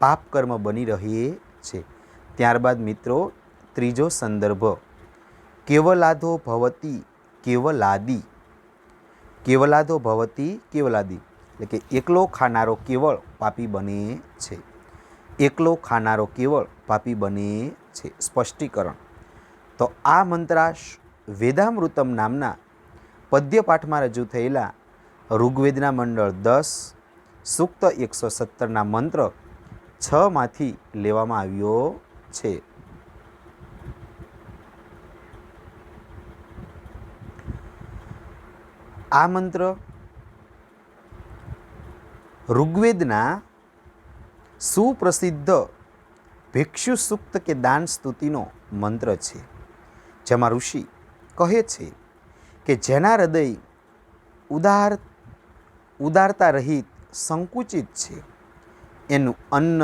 પાપ કર્મ બની રહે છે. ત્યારબાદ મિત્રો ત્રીજો સંદર્ભ, કેવલાદો ભવતી કેવલાદી. કેવલાદો ભવતી કેવલાદી એટલે કે એકલો ખાનારો કેવળ પાપી બને છે. એકલો ખાનારો કેવળ પાપી બને છે. સ્પષ્ટીકરણ. તો આ મંત્રાશ વેદામૃતમ નામના પદ્યપાઠમાં રજૂ થયેલા ઋગ્વેદના મંડળ 10 સૂક્ત 117ના મંત્ર 6માંથી લેવામાં આવ્યો છે. આ મંત્ર ઋગ્વેદના સુપ્રસિદ્ધ ભિક્ષુ સૂક્ત કે દાન સ્તુતિનો મંત્ર છે, જેમાં ઋષિ કહે છે કે જેના હૃદય ઉદારતા રહિત સંકુચિત છે, એનું અન્ન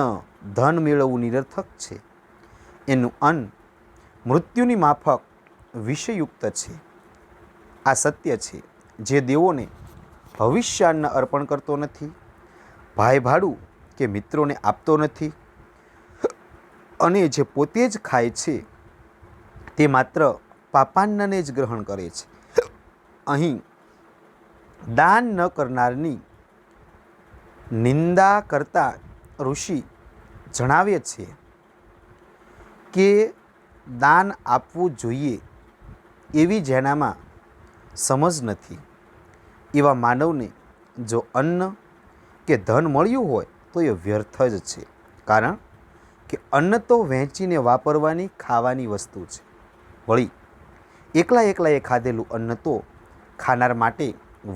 ધન મેળવવું નિરર્થક છે. એનું અન્ન મૃત્યુની માફક વિષયુક્ત છે. આ સત્ય છે. જે દેવોને ભવિષ્યાન્ન અર્પણ કરતો નથી, ભાઈ ભાડું કે મિત્રોને આપતો નથી અને જે પોતે જ ખાય છે તે માત્ર પાપાન્નને જ ગ્રહણ કરે છે. અહીં દાન ન કરનારની નિંદા કરતા ઋષિ જણાવે છે કે દાન આપવું જોઈએ એવી જેનામાં સમજ નથી, એવા માનવને જો અન્ન કે ધન મળ્યું હોય તો એ વ્યર્થ જ છે. કારણ કે અન્ન તો વહેંચીને વાપરવાની ખાવાની વસ્તુ છે. વળી એકલા એકલાએ ખાધેલું અન્ન તો ખાનાર માટે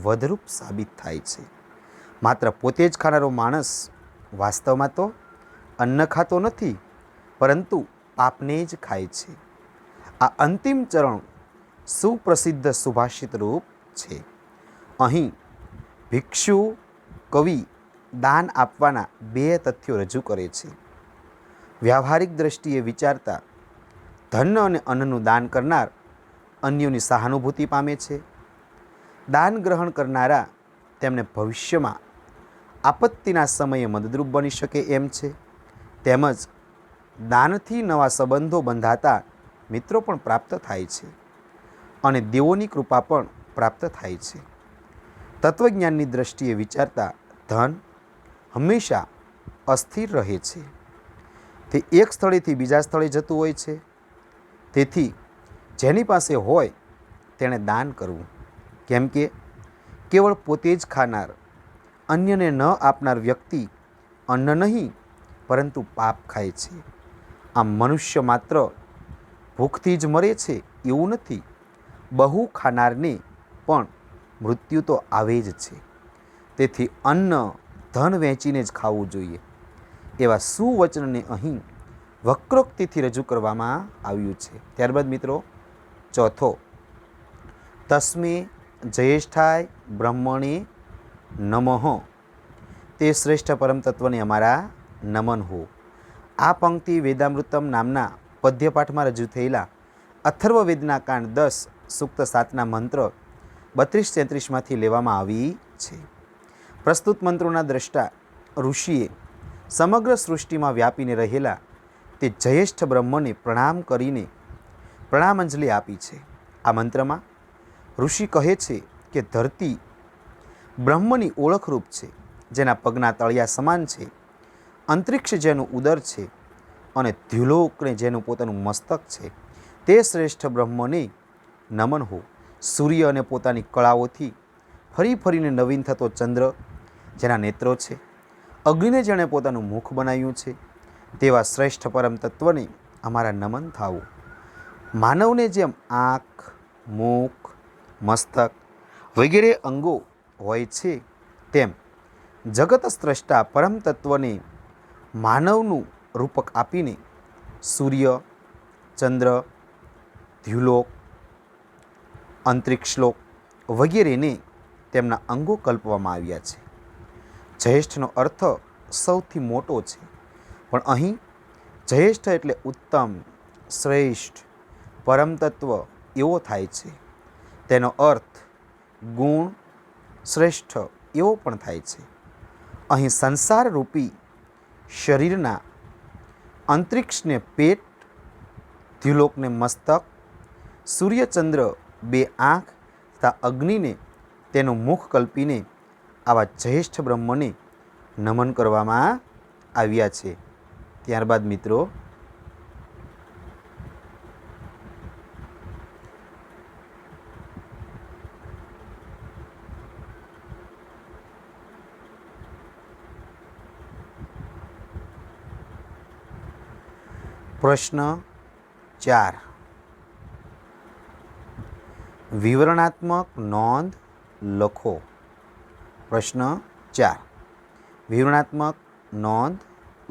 વધરૂપ સાબિત થાય છે. માત્ર પોતે જ ખાનારો માણસ વાસ્તવમાં તો અન્ન ખાતો નથી, પરંતુ પાપને જ ખાય છે. આ અંતિમ ચરણ સુપ્રસિદ્ધ સુભાષિત રૂપ છે. અહીં ભિક્ષુ કવિ દાન આપવાના બે તથ્યો રજૂ કરે છે. વ્યાવહારિક દ્રષ્ટિએ વિચારતા ધન અને અન્નનું દાન કરનાર અન્યોની સહાનુભૂતિ પામે છે. દાન ગ્રહણ કરનારા તેમને ભવિષ્યમાં આપત્તિના સમયે મદદરૂપ બની શકે એમ છે. તેમજ દાનથી નવા સંબંધો બંધાતા મિત્રો પણ પ્રાપ્ત થાય છે અને દેવોની કૃપા પણ પ્રાપ્ત થાય છે. તત્વજ્ઞાનની દ્રષ્ટિએ વિચારતા ધન હંમેશા અસ્થિર રહે છે. તે એક સ્થળેથી બીજા સ્થળે જતું હોય છે. તેથી જેની પાસે હોય તેણે દાન કરવું, કેમ કે કેવળ પોતે જ ખાનાર, અન્યને ન આપનાર વ્યક્તિ અન્ન નહીં પરંતુ પાપ ખાય છે. આમ મનુષ્ય માત્ર ભૂખથી જ મરે છે એવું નથી. બહુ ખાનારને પણ મૃત્યુ તો આવે જ છે. તેથી અન્ન ધન વહેંચીને જ ખાવું જોઈએ. એવા સુવચનને અહીં વક્રોક્તિથી રજૂ કરવામાં આવ્યું છે. ત્યારબાદ મિત્રો ચોથો, તસ્મે જયેષ્ઠાય બ્રહ્મણે નમઃ, તે શ્રેષ્ઠ પરમ તત્વને અમારા નમન હો. આ પંક્તિ વેદામૃતમ નામના પદ્યપાઠમાં રજૂ થયેલા અથર્વવેદના કાંડ 10 સૂક્ત 7ના મંત્ર 32-33માંથી લેવામાં આવી છે. પ્રસ્તુત મંત્રોના દ્રષ્ટા ઋષિએ સમગ્ર સૃષ્ટિમાં વ્યાપીને રહેલા તે જયેષ્ઠ બ્રહ્મને પ્રણામ કરીને પ્રણામાંજલિ આપી છે. આ મંત્રમાં ઋષિ કહે છે કે ધરતી બ્રહ્મની ઓળખરૂપ છે, જેના પગના તળિયા સમાન છે. અંતરિક્ષ જેનું ઉદર છે અને દ્યુલોકને જેનું પોતાનું મસ્તક છે, તે શ્રેષ્ઠ બ્રહ્મને નમન હો. સૂર્ય અને પોતાની કળાઓથી ફરી ફરીને નવીન થતો ચંદ્ર, જેના નેત્રો છે, અગ્નિને જેણે પોતાનું મુખ બનાવ્યું છે, તેવા શ્રેષ્ઠ પરમ તત્વને અમારા નમન થાવું. માનવને જેમ આંખ, મુખ, મસ્તક વગેરે અંગો હોય છે, તેમ જગત સ્રષ્ટા પરમ તત્વને માનવનું રૂપક આપીને સૂર્ય, ચંદ્ર, દ્યુલોક, અંતરિક્ષલોક વગેરેને તેમના અંગો કલ્પવામાં આવ્યા છે. જયેષ્ઠનો અર્થ સૌથી મોટો છે, પણ અહીં જયેષ્ઠ એટલે ઉત્તમ, શ્રેષ્ઠ, પરમ તત્વ એવો થાય છે. તેનો અર્થ ગુણ, શ્રેષ્ઠ એવો પણ થાય છે. અહીં સંસાર રૂપી શરીરના અંતરિક્ષને પેટ, દ્યુલોકને મસ્તક, સૂર્યચંદ્ર બે આંખ તથા અગ્નિને તેનું મુખ કલ્પીને આવા જયેષ્ઠ બ્રહ્મને નમન કરવામાં આવ્યા છે. ત્યારબાદ મિત્રો પ્રશ્ન 4, વિવરણાત્મક નોંધ લખો. પ્રશ્ન 4, વિવરણાત્મક નોંધ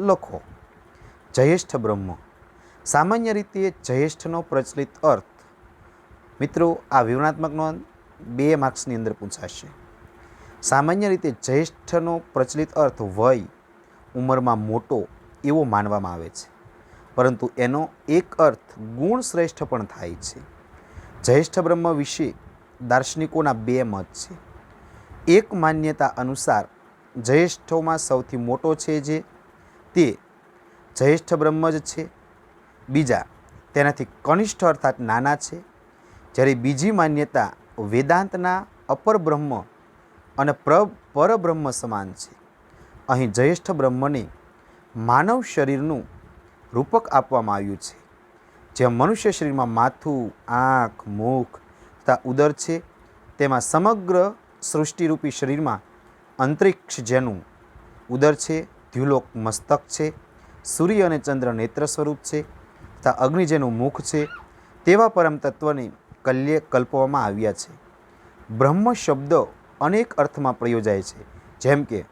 લખો. જયેષ્ઠ બ્રહ્મ. સામાન્ય રીતે જયેષ્ઠનો પ્રચલિત અર્થ, મિત્રો આ વિવરણાત્મક નોંધ 2 માર્ક્સની અંદર પૂછાશે. સામાન્ય રીતે જયેષ્ઠનો પ્રચલિત અર્થ વય, ઉંમરમાં મોટો એવો માનવામાં આવે છે, પરંતુ એનો એક અર્થ ગુણ શ્રેષ્ઠ પણ થાય છે. જયેષ્ઠ બ્રહ્મ વિશે દાર્શનિકોના 2 મત છે. એક માન્યતા અનુસાર જયેષ્ઠોમાં સૌથી મોટો છે જે તે જયેષ્ઠ બ્રહ્મ જ છે. બીજા તેનાથી કનિષ્ઠ અર્થાત નાના છે. જ્યારે બીજી માન્યતા વેદાંતના અપર બ્રહ્મ અને પરબ્રહ્મ સમાન છે. અહીં જયેષ્ઠ બ્રહ્મને માનવ શરીરનું રૂપક આપવામાં આવ્યું છે. જેમ મનુષ્ય શરીરમાં માથું, આંખ, મુખ તથા ઉદર છે, તેમાં સમગ્ર સૃષ્ટિરૂપી શરીરમાં અંતરિક્ષ જેનું ઉદર છે, દ્યુલોક મસ્તક છે, સૂર્ય અને ચંદ્ર નેત્ર સ્વરૂપ છે તથા અગ્નિ જેનું મુખ છે, તેવા પરમ તત્વને કલ્પવામાં આવ્યા છે. બ્રહ્મ શબ્દ અનેક અર્થમાં પ્રયોજાય છે. જેમ કે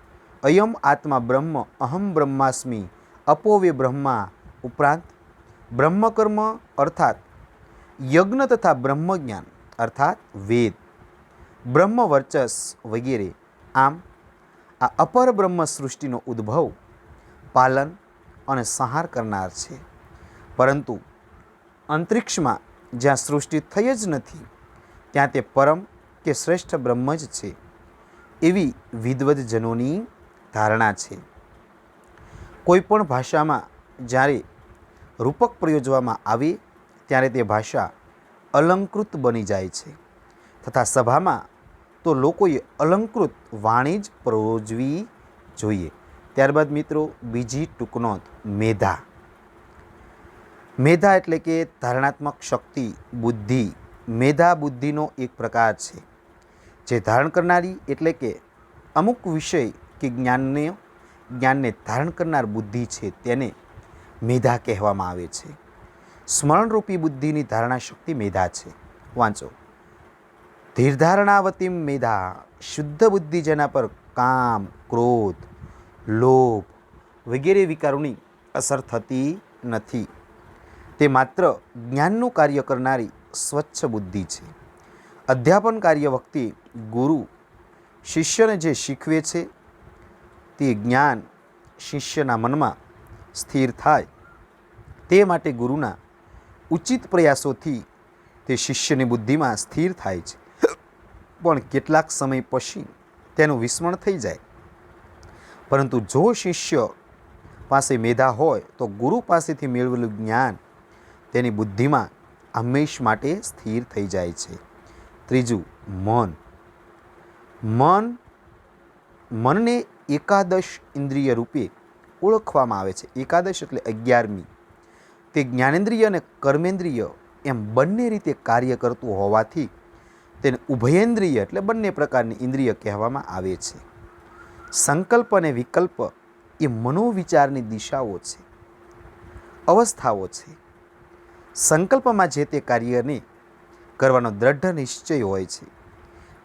અયમ આત્મા બ્રહ્મ અહમ બ્રહ્માસ્મિ અપોવે બ્રહ્મા ઉપરાંત બ્રહ્મકર્મ અર્થાત યજ્ઞ તથા બ્રહ્મજ્ઞાન અર્થાત વેદ, બ્રહ્મ વર્ચસ વગેરે. આમ આ અપર બ્રહ્મ સૃષ્ટિનો ઉદ્ભવ, પાલન અને સંહાર કરનાર છે. પરંતુ અંતરિક્ષમાં જ્યાં સૃષ્ટિ થઈ જ નથી ત્યાં તે પરમ કે શ્રેષ્ઠ બ્રહ્મ જ છે એવી વિદ્વદજનોની ધારણા છે. કોઈપણ ભાષામાં જ્યારે રૂપક પ્રયોજવામાં આવે ત્યારે તે ભાષા અલંકૃત બની જાય છે તથા સભામાં તો લોકોએ અલંકૃત વાણી જ પ્રયોજવી જોઈએ. ત્યારબાદ મિત્રો બીજી ટૂંકનોંધ મેધા. મેધા એટલે કે ધારણાત્મક શક્તિ, બુદ્ધિ. મેધા બુદ્ધિનો એક પ્રકાર છે. જે ધારણ કરનારી એટલે કે અમુક વિષય કે જ્ઞાનને ધારણ કરનાર બુદ્ધિ છે તેને મેધા કહેવામાં આવે છે. સ્મરણરૂપી બુદ્ધિની ધારણા શક્તિ મેધા છે. વાંચો. ધીરધારણાવતી મેધા, શુદ્ધ બુદ્ધિ જેના પર કામ, ક્રોધ, લોભ વગેરે વિકારોની અસર થતી નથી. તે માત્ર જ્ઞાનનું કાર્ય કરનારી સ્વચ્છ બુદ્ધિ છે. અધ્યાપન કાર્ય વખતે ગુરુ શિષ્યને જે શીખવે છે તે જ્ઞાન શિષ્યના મનમાં સ્થિર થાય તે માટે ગુરુના ઉચિત પ્રયાસોથી તે શિષ્યની બુદ્ધિમાં સ્થિર થાય છે. પણ કેટલાક સમય પછી તેનું વિસ્મરણ થઈ જાય. પરંતુ જો શિષ્ય પાસે મેધા હોય તો ગુરુ પાસેથી મેળવેલું જ્ઞાન તેની બુદ્ધિમાં હંમેશ માટે સ્થિર થઈ જાય છે. ત્રીજું મન. મનને એકાદશ ઇન્દ્રિય રૂપે ઓળખવામાં આવે છે. એકાદશ એટલે 11મી. તે જ્ઞાનેન્દ્રિય અને કર્મેન્દ્રિય એમ બંને રીતે કાર્ય કરતું હોવાથી તેને ઉભયેન્દ્રિય એટલે બંને પ્રકારની ઇન્દ્રિય કહેવામાં આવે છે. સંકલ્પ અને વિકલ્પ એ મનોવિચારની દિશાઓ છે, અવસ્થાઓ છે. સંકલ્પમાં જે તે કાર્યને કરવાનો દ્રઢ નિશ્ચય હોય છે,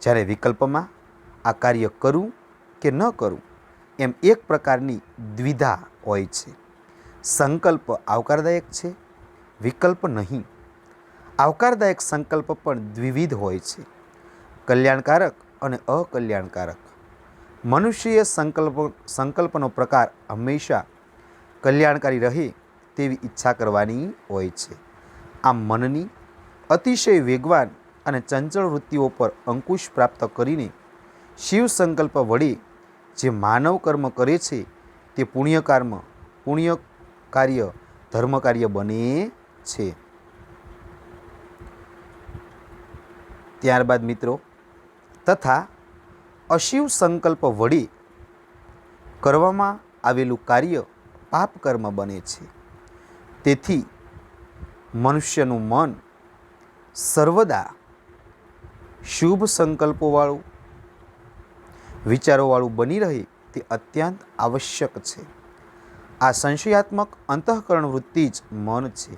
જ્યારે વિકલ્પમાં આ કાર્ય કરું કે ન કરું એમ એક પ્રકારની દ્વિધા હોય છે. સંકલ્પ આવકારદાયક છે, વિકલ્પ નહીં. આવકારદાયક સંકલ્પ પણ દ્વિવિધ હોય છે, કલ્યાણકારક અને અકલ્યાણકારક. મનુષ્ય સંકલ્પનો પ્રકાર હંમેશા કલ્યાણકારી રહે તેવી ઈચ્છા કરવાની હોય છે. આમ મનની અતિશય વેગવાન અને ચંચળ વૃત્તિઓ પર અંકુશ પ્રાપ્ત કરીને શિવ સંકલ્પ વડે જે માનવ કર્મ કરે છે તે પુણ્ય કાર્ય ધર્મ કાર્ય બને છે. ત્યારબાદ મિત્રો તથા અશિવ સંકલ્પ વડે કરવામાં આવેલું કાર્ય પાપ કર્મ બને છે. તેથી મનુષ્યનું મન સર્વદા શુભ સંકલ્પોવાળું, વિચારોવાળું બની રહે તે અત્યંત આવશ્યક છે. આ સંશયાત્મક અંતઃકરણ વૃત્તિ જ મન છે.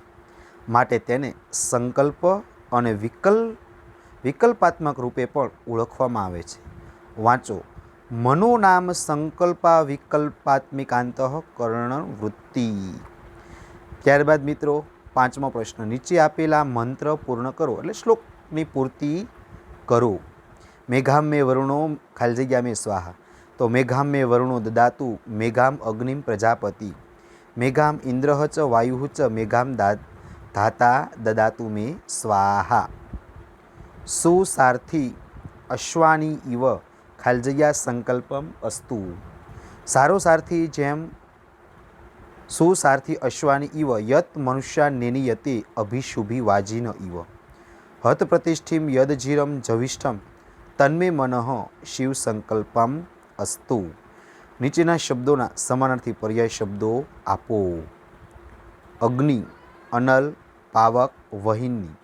માટે તેને સંકલ્પ અને વિકલ્પાત્મક રૂપે પણ ઓળખવામાં આવે છે. વાંચો. મનો નામ સંકલ્પા વિકલ્પાત્મિકાંતઃકરણ વૃત્તિ. ત્યારબાદ મિત્રો 5મો પ્રશ્ન. નીચે આપેલા મંત્ર પૂર્ણ કરો એટલે શ્લોકની પૂર્તિ કરો. મેઘામ મે વરુણો ખાલી જગ્યા મેં સ્વાહા. તો મેઘામ મે વરુણો દદાતુ મેઘામ અગ્નિમ પ્રજાપતિ મેઘામ ઇન્દ્રઃ ચ વાયુઃ ચ મેઘામ ધાતા દદાતુ મે સ્વાહા. સુસારથી અશ્વાની ઇવ ખાલી જગ્યા સંકલ્પમ અસ્તુ. સારો સારથી જેમ સુસારથી અશ્વાની ઇવ યત મનુષ્યા નેનિયતે અભિશુભી વાજીન ઇવ હત પ્રતિષ્ઠિમ યદજીરમ જવિષ્ઠમ તન્મે મનઃ શિવ સંકલ્પમ અસ્તુ. નીચેના શબ્દોના સમાનાર્થી પર્યાય શબ્દો આપો. અગ્નિ, અનલ, પાવક, વહિની.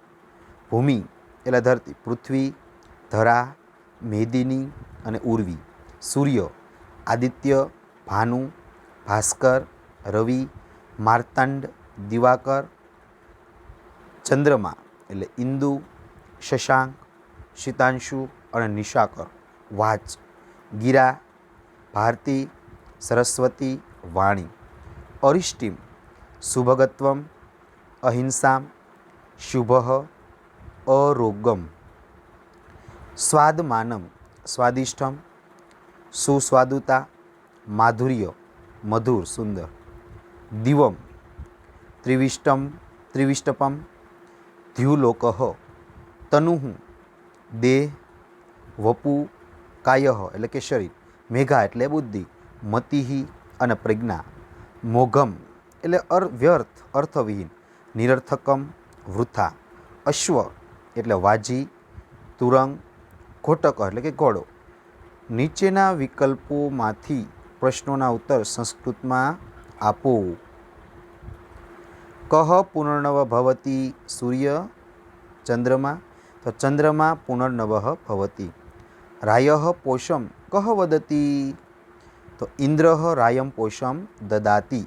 ભૂમિ એટલે ધરતી, પૃથ્વી, ધરા, મેદિની અને ઉર્વી. સૂર્ય, આદિત્ય, ભાનુ, ભાસ્કર, રવિ, માર્તાંડ, દિવાકર. ચંદ્રમા એટલે ઇન્દુ, શશાંક, શીતાંશુ અને નિશાકર. વાચ, ગિરા, ભારતી, સરસ્વતી, વાણી. અરિષ્ટિમ શુભગત્વમ, અહિંસામ, શુભઃ, અરોગમ. સ્વાદમાનમ સ્વાદિષ્ટમ, સુસ્વાદુતા, માધુર્ય, મધુર, સુંદર. દિવમ ત્રિવિષ્ટપમ, દ્યુલોકઃ, તનુઃ, દેહ, વપુ, કાયઃ એટલે કે શરીર, મેઘા એટલે બુદ્ધિ, મતિહિ અને પ્રજ્ઞા, મોઘમ એટલે વ્યર્થ, અર્થવિહીન, નિરર્થકમ, વૃથા, અશ્વ એટલે વાજી, તુરંગ, ઘોટક એટલે કે ઘોડો. નીચેના વિકલ્પોમાંથી પ્રશ્નોના ઉત્તર સંસ્કૃતમાં આપો. કહ પુનર્નવ ભવતી સૂર્ય ચંદ્રમા, તો ચંદ્રમા પુનર્નવ ભવતી. રાયઃ પોષમ કહ વદતી, તો ઇન્દ્ર રાયમ પોષમ દદાતિ.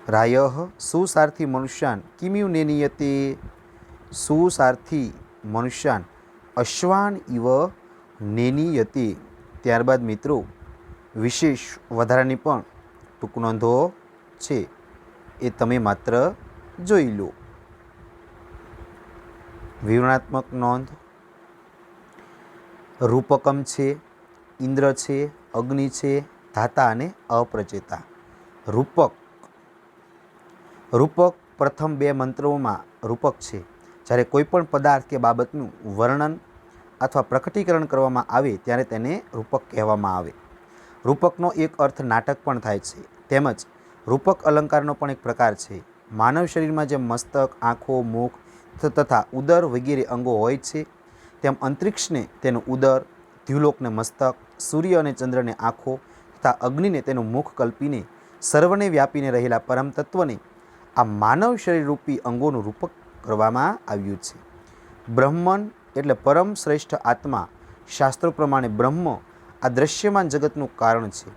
રાયઃ સુસારથી મનુષ્યાન કિમિવ નેનીયતે, સુસારથી મનુષ્યાન અશ્વાન ઇવ નેનીયતે. ત્યારબાદ મિત્રો વિશેષ વધારાની પણ ટૂંક નોંધો છે, એ તમે માત્ર જોઈ લો. વિવરણાત્મક નોંધ: રૂપકમ છે, ઇન્દ્ર છે, અગ્નિ છે, ધાતા અને અપ્રચેતા. રૂપક પ્રથમ બે મંત્રોમાં રૂપક છે. જ્યારે કોઈ પણ પદાર્થ કે બાબતનું વર્ણન અથવા પ્રકટીકરણ કરવામાં આવે ત્યારે તેને રૂપક કહેવામાં આવે. રૂપકનો એક અર્થ નાટક પણ થાય છે. તેમજ રૂપક અલંકારનો પણ એક પ્રકાર છે. માનવ શરીરમાં જેમ મસ્તક, આંખો, મુખ તથા ઉદર વગેરે અંગો હોય છે, તેમ અંતરિક્ષને તેનું ઉદર, દ્યુલોકને મસ્તક, સૂર્ય અને ચંદ્રને આંખો તથા અગ્નિને તેનું મુખ કલ્પીને સર્વને વ્યાપીને રહેલા પરમ તત્વને આ માનવ શરીરરૂપી અંગોનું રૂપક કરવામાં આવ્યું છે. બ્રહ્મન એટલે પરમ શ્રેષ્ઠ આત્મા. શાસ્ત્રો પ્રમાણે બ્રહ્મ આ દ્રશ્યમાન જગતનું કારણ છે,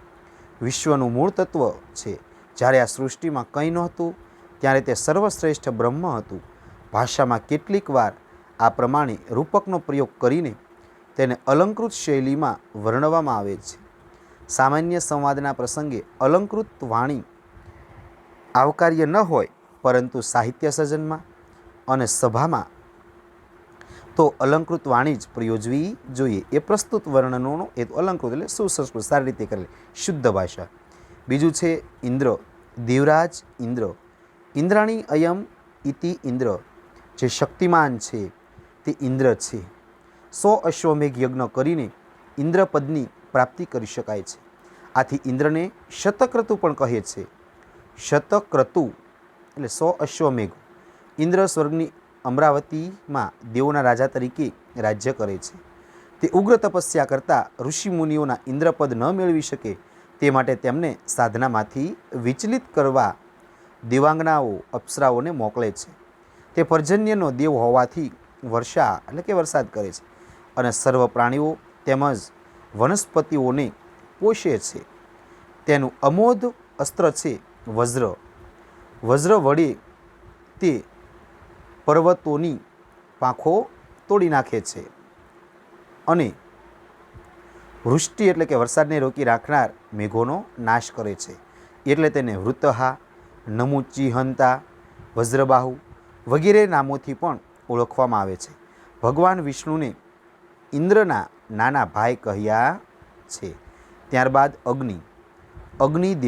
વિશ્વનું મૂળ તત્વ છે. જ્યારે આ સૃષ્ટિમાં કંઈ નહોતું ત્યારે તે સર્વશ્રેષ્ઠ બ્રહ્મ હતું. ભાષામાં કેટલીક વાર આ પ્રમાણે રૂપકનો પ્રયોગ કરીને તેને અલંકૃત શૈલીમાં વર્ણવવામાં આવે છે. સામાન્ય સંવાદના પ્રસંગે અલંકૃત વાણી આવકાર્ય ન હોય, પરંતુ સાહિત્ય સર્જનમાં અને સભામાં તો અલંકૃત વાણી જ પ્રયોજવી જોઈએ. એ પ્રસ્તુત વર્ણનોનો એ અલંકૃત એટલે સુસંસ્કૃત, સારી રીતે કરેલી શુદ્ધ ભાષા. બીજું છે ઇન્દ્ર, દેવરાજ ઇન્દ્ર. ઇન્દ્રાણી અયમ ઇતિ ઇન્દ્ર, જે શક્તિમાન છે તે ઇન્દ્ર છે. 100 અશ્વમેઘ યજ્ઞ કરીને ઇન્દ્રપદની પ્રાપ્તિ કરી શકાય છે. આથી ઇન્દ્રને શતક્રતુ પણ કહે છે. શતક્રતુ એટલે 100 અશ્વમેઘ. ઇન્દ્ર સ્વર્ગની અમરાવતીમાં દેવોના રાજા તરીકે રાજ્ય કરે છે. તે ઉગ્ર તપસ્યા કરતા ઋષિમુનિઓના ઇન્દ્રપદ ન મેળવી શકે તે માટે તેમને સાધનામાંથી વિચલિત કરવા દેવાંગનાઓ અપ્સરાઓને મોકલે છે. તે પર્જન્યનો દેવ હોવાથી વર્ષા એટલે કે વરસાદ કરે છે અને સર્વ પ્રાણીઓ તેમજ વનસ્પતિઓને પોષે છે. તેનું અમોધ અસ્ત્ર છે વજ્ર. વજ્ર વડે તે પર્વતોની પાંખો તોડી નાખે છે અને વૃષ્ટિ એટલે કે વરસાદને રોકી રાખનાર મેઘોનો નાશ કરે છે. એટલે તેને વૃતહા, નમુચિહંતા, વજ્રબાહુ વગેરે નામોથી પણ ઓળખવામાં આવે છે. ભગવાન વિષ્ણુને ઇન્દ્રના નાના ભાઈ કહ્યા છે. ત્યારબાદ અગ્નિ.